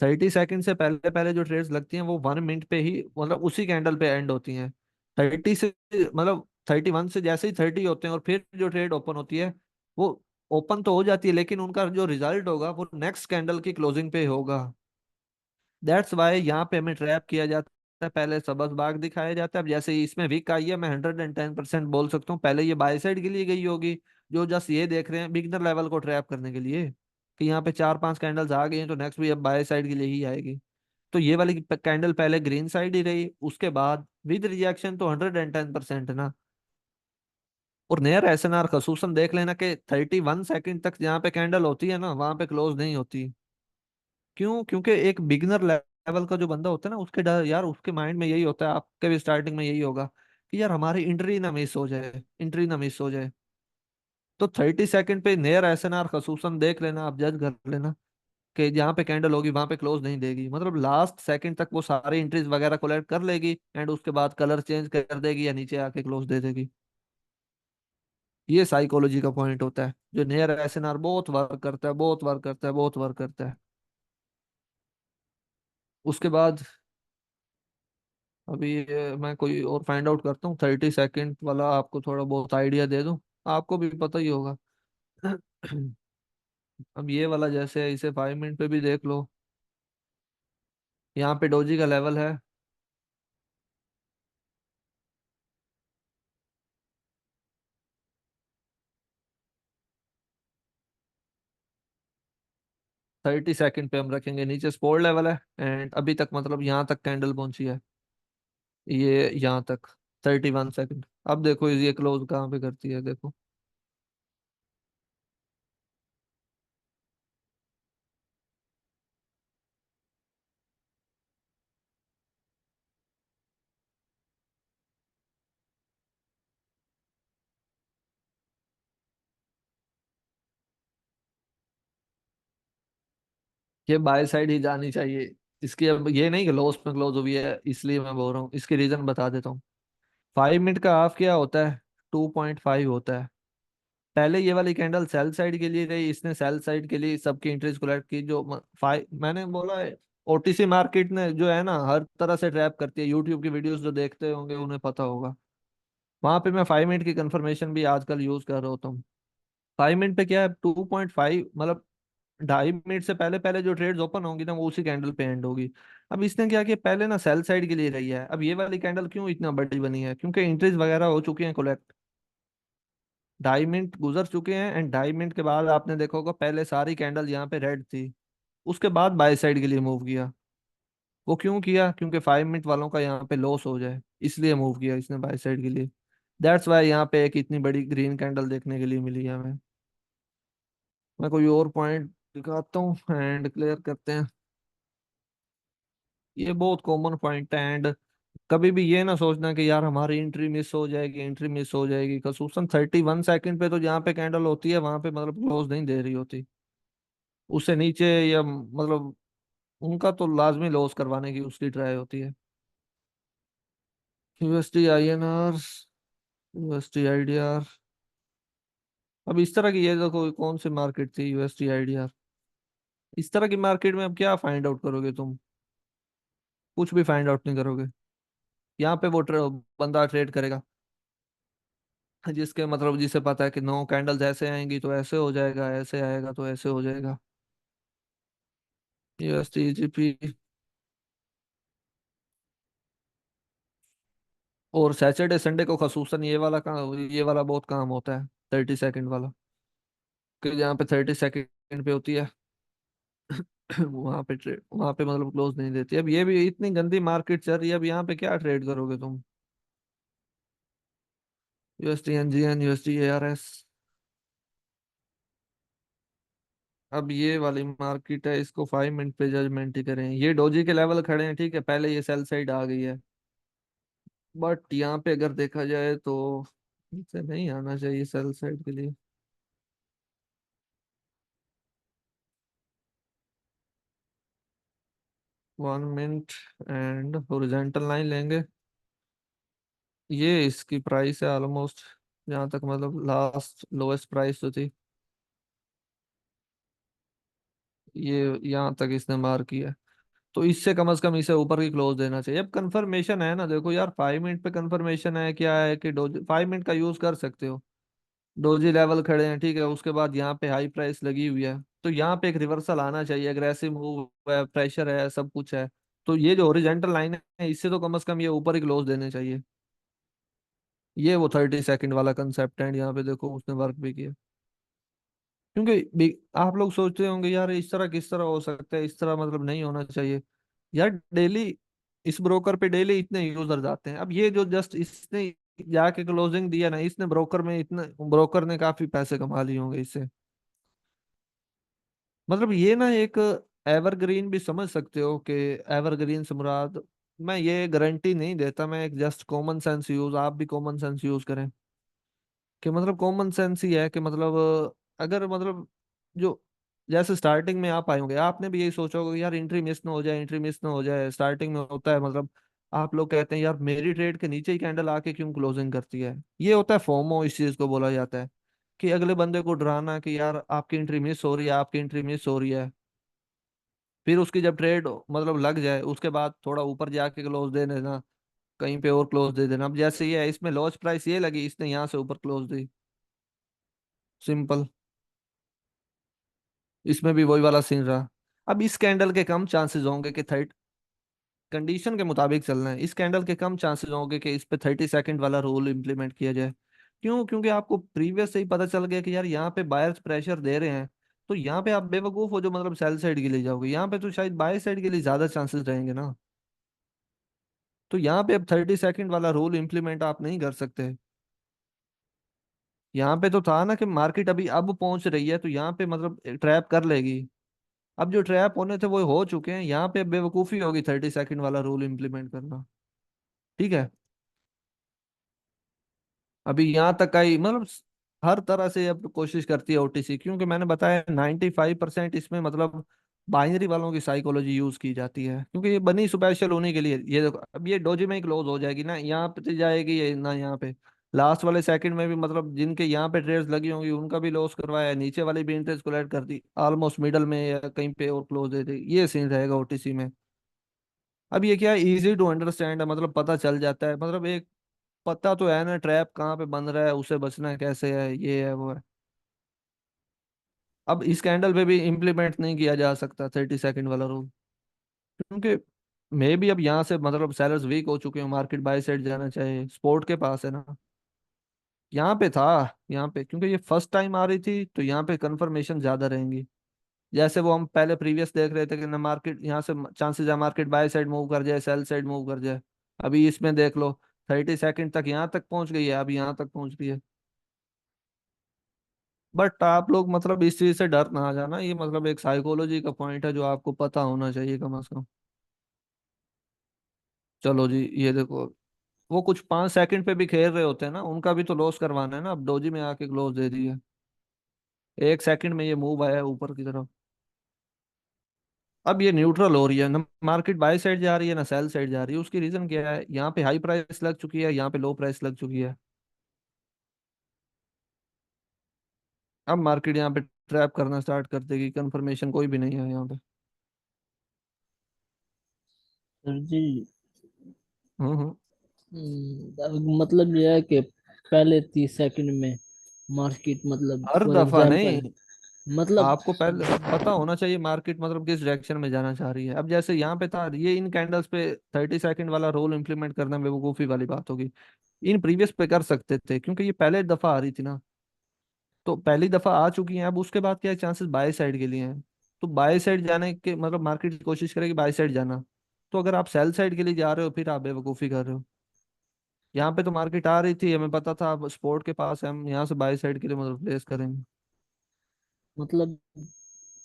30 सेकंड से पहले पहले जो ट्रेड्स लगती हैं वो 1 मिनट पे ही, मतलब उसी कैंडल पे एंड होती हैं। 30 से मतलब 31 से जैसे ही 30 होते हैं और फिर जो ट्रेड ओपन होती है, वो ओपन तो हो जाती है, लेकिन उनका जो रिजल्ट होगा वो नेक्स्ट कैंडल की क्लोजिंग पे होगा। दैट्स वाई यहाँ पे हमें ट्रैप किया जाता है, पहले सबस बाग दिखाया जाता है। अब जैसे ही इसमें वीक आई है, मैं 110% बोल सकता हूँ, पहले ये बाय साइड के लिए गई होगी, जो जस्ट ये देख रहे हैं बिगनर लेवल को ट्रैप करने के लिए कि यहाँ पे 4 5 कैंडल्स आ गई हैं तो नेक्स्ट भी अब बाय साइड के लिए ही आएगी। तो ये वाली कैंडल पहले ग्रीन साइड ही रही, उसके बाद विद रिजेक्शन तो 110% है ना। और नियर एसएनआर खसूसन देख लेना कि 31 सेकंड तक जहाँ पे कैंडल होती है ना, वहां पे क्लोज नहीं होती। क्यों? क्योंकि एक बिगनर लेवल का जो बंदा होता है ना, उसके डर यार, उसके माइंड में यही होता है, आपके भी स्टार्टिंग में यही होगा कि यार हमारी एंट्री ना मिस हो जाए, एंट्री ना मिस हो जाए। तो 30 सेकंड पे नियर एसएनआर खसूसन देख लेना, आप जज कर लेना कि जहाँ पे कैंडल होगी वहां पे क्लोज नहीं देगी, मतलब लास्ट सेकंड तक वो सारी एंट्रीज वगैरह कोलेक्ट कर लेगी, एंड उसके बाद कलर चेंज कर देगी या नीचे आके क्लोज दे देगी। ये साइकोलॉजी का पॉइंट होता है, जो नियर एसएनआर बहुत वर्क करता है, बहुत वर्क करता है, बहुत वर्क करता है। उसके बाद अभी मैं कोई और फाइंड आउट करता हूँ, 30 सेकंड वाला आपको थोड़ा बहुत आइडिया दे दूँ, आपको भी पता ही होगा। अब ये वाला जैसे है, इसे 5 मिनट पे भी देख लो, यहाँ पे डोजी का लेवल है 30 सेकंड पे हम रखेंगे, नीचे सपोर्ट लेवल है, एंड अभी तक मतलब यहाँ तक कैंडल पहुंची है, ये यहाँ तक 31 सेकंड। अब देखो ये क्लोज कहाँ पे करती है, देखो। ये बाय साइड ही जानी चाहिए, इसकी अब ये नहीं कि लॉस में क्लोज हुई है इसलिए मैं बोल रहा हूँ, इसके रीजन बता देता हूँ। 5 मिनट का हाफ क्या होता है, 2.5 होता है, पहले ये वाली कैंडल सेल साइड के लिए रही, इसने सेल साइड के लिए सबकी इंटरेस्ट कोलैप्स की। जो मैंने बोला है, ओटीसी मार्केट ने जो है ना हर तरह से ट्रैप करती है। यूट्यूब की वीडियोस जो देखते होंगे उन्हें पता होगा। वहां पे मैं 5 मिनट की कंफर्मेशन भी आजकल यूज कर रहा होता हूँ। 5 मिनट पे क्या है, 2.5 मतलब 2.5 मिनट से पहले पहले जो ट्रेड्स ओपन होंगी ना वो उसी कैंडल पे एंड होगी। अब इसने क्या किया, पहले ना सेल साइड के लिए रही है। अब ये वाली कैंडल क्यों इतना बड़ी बनी है, क्योंकि इंटरेस्ट वगैरह हो चुके हैं कोलेक्ट। 2.5 मिनट गुजर चुके हैं एंड 2.5 मिनट के बाद आपने देखा होगा पहले सारी कैंडल यहाँ पे रेड थी, उसके बाद बाय साइड के लिए मूव किया। वो क्यों किया, क्योंकि 5 मिनट वालों का यहाँ पे लॉस हो जाए, इसलिए मूव किया इसने बाय साइड के लिए। दैट्स वाई यहाँ पे एक इतनी बड़ी ग्रीन कैंडल देखने के लिए मिली है हमें। मैं कोई और पॉइंट दिखाता हूँ एंड क्लियर करते हैं। ये बहुत कॉमन पॉइंट है एंड कभी भी ये ना सोचना कि यार हमारी एंट्री मिस हो जाएगी, एंट्री मिस हो जाएगी। खसूसन 31 सेकंड पे तो जहाँ पे कैंडल होती है वहां पे मतलब क्लोज नहीं दे रही होती। उससे नीचे या मतलब उनका तो लाजमी लॉस करवाने की उसकी ट्राई होती है। USD INR, USD IDR. अब इस तरह की ये देखो कौन सी मार्केट थी यूएसडी आईडीआर। इस तरह की मार्केट में अब क्या फाइंड आउट करोगे तुम, कुछ भी फाइंड आउट नहीं करोगे। यहाँ पे वो बंदा ट्रेड करेगा जिसके मतलब जिसे पता है कि नो कैंडल्स ऐसे आएंगी तो ऐसे हो जाएगा, ऐसे आएगा तो ऐसे हो जाएगा। USD GP. और सैटरडे संडे को खसूसन ये वाला बहुत काम होता है, 30 सेकंड वाला। कि जहाँ पे 30 सेकंड पे होती है वहां पे मतलब क्लोज नहीं देती। अब ये भी इतनी गंदी मार्केट चल रही है, अब यहाँ पे क्या ट्रेड करोगे तुम। USD NGN, USD ARS. अब ये वाली मार्केट है, इसको 5 मिनट पे जजमेंट ही करें। ये डोजी के लेवल खड़े हैं, ठीक है, पहले ये सेल साइड आ गई है। बट यहाँ पे अगर देखा जाए तो इसे नहीं आना चाहिए सेल साइड के लिए। 1 मिनट एंड हॉरिजॉन्टल लाइन लेंगे। ये इसकी प्राइस है ऑलमोस्ट, जहाँ तक मतलब लास्ट लोएस्ट प्राइस जो थी ये यहाँ तक इसने मार किया है। तो इससे कम से कम इसे ऊपर की क्लोज देना चाहिए। अब कंफर्मेशन है ना, देखो यार 5 मिनट पे कंफर्मेशन है, क्या है कि डोजी 5 मिनट का यूज कर सकते हो। डोजी लेवल खड़े हैं, ठीक है, उसके बाद यहाँ पे हाई प्राइस लगी हुई है, तो यहाँ पे एक रिवर्सल आना चाहिए। अग्रेसिव मूव है, प्रेशर है, सब कुछ है। तो ये जो ओरिजेंटल लाइन है इससे तो कम से कम ये ऊपर ही क्लोज देने चाहिए। ये वो 30 सेकंड वाला कंसेप्ट है, यहाँ पे देखो उसने वर्क भी किया। क्योंकि आप लोग सोचते होंगे यार इस तरह किस तरह हो सकता है, इस तरह मतलब नहीं होना चाहिए। यार डेली इस ब्रोकर पे डेली इतने यूजर जाते हैं। अब ये जो जस्ट इसने जाके क्लोजिंग दिया ना, इसने ब्रोकर में इतने ब्रोकर ने काफी पैसे कमा लिए होंगे इससे। मतलब ये ना एक एवरग्रीन भी समझ सकते हो कि एवरग्रीन से मुराद, मैं ये गारंटी नहीं देता, मैं एक जस्ट कॉमन सेंस यूज, आप भी कॉमन सेंस यूज करें। कि मतलब कॉमन सेंस ही है कि मतलब अगर मतलब जो जैसे स्टार्टिंग में आप आए होंगे आपने भी यही सोचा होगा कि यार एंट्री मिस ना हो जाए, एंट्री मिस ना हो जाए। स्टार्टिंग में होता है मतलब आप लोग कहते हैं यार मेरी ट्रेड के नीचे ही कैंडल आके क्यों क्लोजिंग करती है। ये होता है फोमो, इस चीज को बोला जाता है कि अगले बंदे को डराना कि यार आपकी एंट्री मिस हो रही है, आपकी एंट्री मिस हो रही है। फिर उसकी जब ट्रेड मतलब लग जाए उसके बाद थोड़ा ऊपर जाके क्लोज दे देना, कहीं पे और क्लोज दे देना। अब जैसे ये है, इसमें लॉस प्राइस ये लगी, इसने यहाँ से ऊपर क्लोज दी, सिंपल। इसमें भी वही वाला सीन रहा। अब इस कैंडल के कम चांसेस होंगे कि थर्ड कंडीशन के मुताबिक चलना है, इस कैंडल के कम चांसेस होंगे कि इस पे 30 सेकंड वाला रूल इंप्लीमेंट किया जाए। क्यों, क्योंकि आपको प्रीवियस से ही पता चल गया कि यार यहाँ पे बायर्स प्रेशर दे रहे हैं। तो यहाँ पे आप बेवकूफ हो जो मतलब सेल साइड के लिए जाओगे, यहाँ पे तो शायद बाय साइड के लिए ज्यादा चांसेस रहेंगे ना। तो यहाँ पे अब 30 सेकंड वाला रूल इंप्लीमेंट आप नहीं कर सकते। यहाँ पे तो था ना कि मार्केट अभी अब पहुंच रही है तो यहाँ पे मतलब ट्रैप कर लेगी। अब जो ट्रैप होने थे वो हो चुके हैं, यहाँ पे बेवकूफी होगी 30 सेकंड वाला रूल इंप्लीमेंट करना। ठीक है। अभी यहाँ तक आई मतलब हर तरह से अब कोशिश करती है ओटीसी, क्योंकि मैंने बताया 95% इसमें मतलब बाइनरी वालों की साइकोलॉजी यूज की जाती है। क्योंकि ये बनी स्पेशल होने के लिए। ये देखो अब ये डोजी में ही क्लोज हो जाएगी ना, यहाँ पे जाएगी ये ना यहाँ पे। लास्ट वाले सेकंड में भी मतलब जिनके यहाँ पे ट्रेड्स लगी होंगी उनका भी लॉस करवाया, नीचे वाली भी इंटरेस्ट कोलेक्ट कर दी ऑलमोस्ट मिडल में या कहीं पे और क्लोज दे दी, ये सीन रहेगा ओटीसी में। अब ये क्या है, इजी टू अंडरस्टैंड है, मतलब पता चल जाता है, मतलब एक पता तो है ना ट्रैप कहाँ पे बन रहा है, उसे बचना कैसे है, ये है वो है। अब इस कैंडल पे भी इम्प्लीमेंट नहीं किया जा सकता 30 सेकंड वाला रूल, क्योंकि मे भी अब यहाँ से मतलब सेलर्स वीक हो चुके हैं, मार्केट बाय साइड जाना चाहिए, स्पोर्ट के पास है ना। यहाँ पे था, यहाँ पे क्योंकि ये फर्स्ट टाइम आ रही थी तो यहाँ पे कंफर्मेशन ज्यादा रहेंगी। जैसे वो हम पहले प्रीवियस देख रहे थे कि ना मार्केट यहाँ से चांसेस है मार्केट बाय साइड मूव कर जाए, सेल साइड मूव कर जाए। अभी इसमें देख लो 30 सेकंड तक यहाँ तक पहुंच गई है, अभी यहाँ तक पहुंच गई है। बट आप लोग मतलब इस चीज से डर ना आ जाना, ये मतलब एक साइकोलॉजी का पॉइंट है जो आपको पता होना चाहिए कम से कम। चलो जी, ये देखो वो कुछ 5 सेकंड पे भी खेल रहे होते हैं ना, उनका भी तो लॉस करवाना है ना, अब डोजी में आके क्लोज दे दी है। 1 सेकंड में ये मूव आया है ऊपर की तरफ। अब ये न्यूट्रल हो रही है ना, मार्केट बाय साइड जा रही है ना सेल साइड जा रही है, उसकी रीजन क्या है, यहाँ पे हाई प्राइस लग चुकी है, यहाँ पे लो प्राइस लग चुकी है। अब मार्केट यहाँ पे ट्रैप करना स्टार्ट कर देगी, कंफर्मेशन कोई भी नहीं है यहाँ पे। सर जी, हम्म। मतलब ये है कि पहले 30 सेकंड में मार्केट, मतलब हर फॉर दफा नहीं, एग्जांपल, मतलब आपको पहले पता होना चाहिए मार्केट मतलब किस डायरेक्शन में जाना चाह रही है। अब जैसे यहाँ पे था, ये इन कैंडल्स पे 30 सेकंड वाला रोल इंप्लीमेंट करना बेवकूफी वाली बात होगी। इन प्रीवियस पे कर सकते थे क्योंकि ये पहले दफा आ रही थी ना, तो पहली दफा आ चुकी हैं, अब उसके बाद क्या चांसेस बाय साइड के लिए हैं। तो बाय साइड जाने के मतलब मार्केट कोशिश करेगी बाय साइड जाना, तो अगर आप सेल साइड के लिए जा रहे हो फिर आप बेवकूफी कर रहे हो। यहाँ पे तो मार्केट आ रही थी, हमें पता था अब स्पोर्ट के पास है, हम यहाँ से बाय साइड के लिए मतलब प्लेस करेंगे। मतलब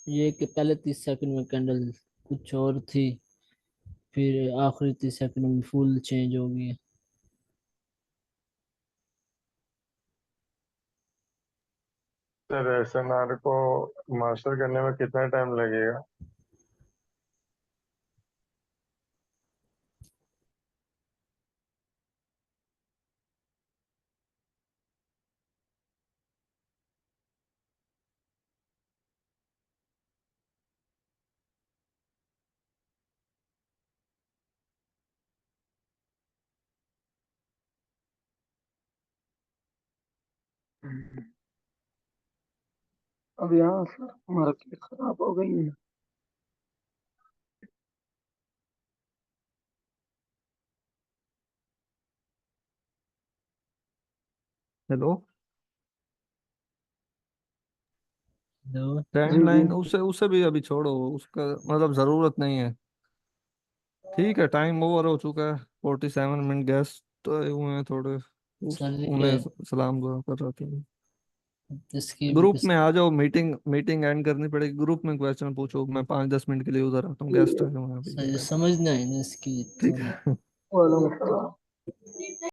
ये कि पहले 30 सेकंड में कैंडल कुछ और थी, फिर आखिरी 30 सेकंड में फुल चेंज हो गई है। सर एसएनआर को मास्टर करने में कितना टाइम लगेगा? अब यहाँ सर मार्केट खराब हो गई है। हेलो। तो ट्रेंड जी जी। लाइन उसे उसे भी अभी छोड़ो, उसका मतलब जरूरत नहीं है। ठीक है, टाइम ओवर हो चुका है, 47 मिनट गेस्ट तो हुए हैं थोड़े, सर जी उन्हें सलाम दुआ कर रहा था। इसकी ग्रुप में आ जाओ, मीटिंग मीटिंग एंड करनी पड़ेगी, ग्रुप में क्वेश्चन पूछो, मैं 5-10 मिनट के लिए उधर आता हूँ, गेस्ट आ जाऊँ यहाँ पे। समझ नहीं आई ना इसकी ठीक थोड़ी। है। वालेकुम सलाम।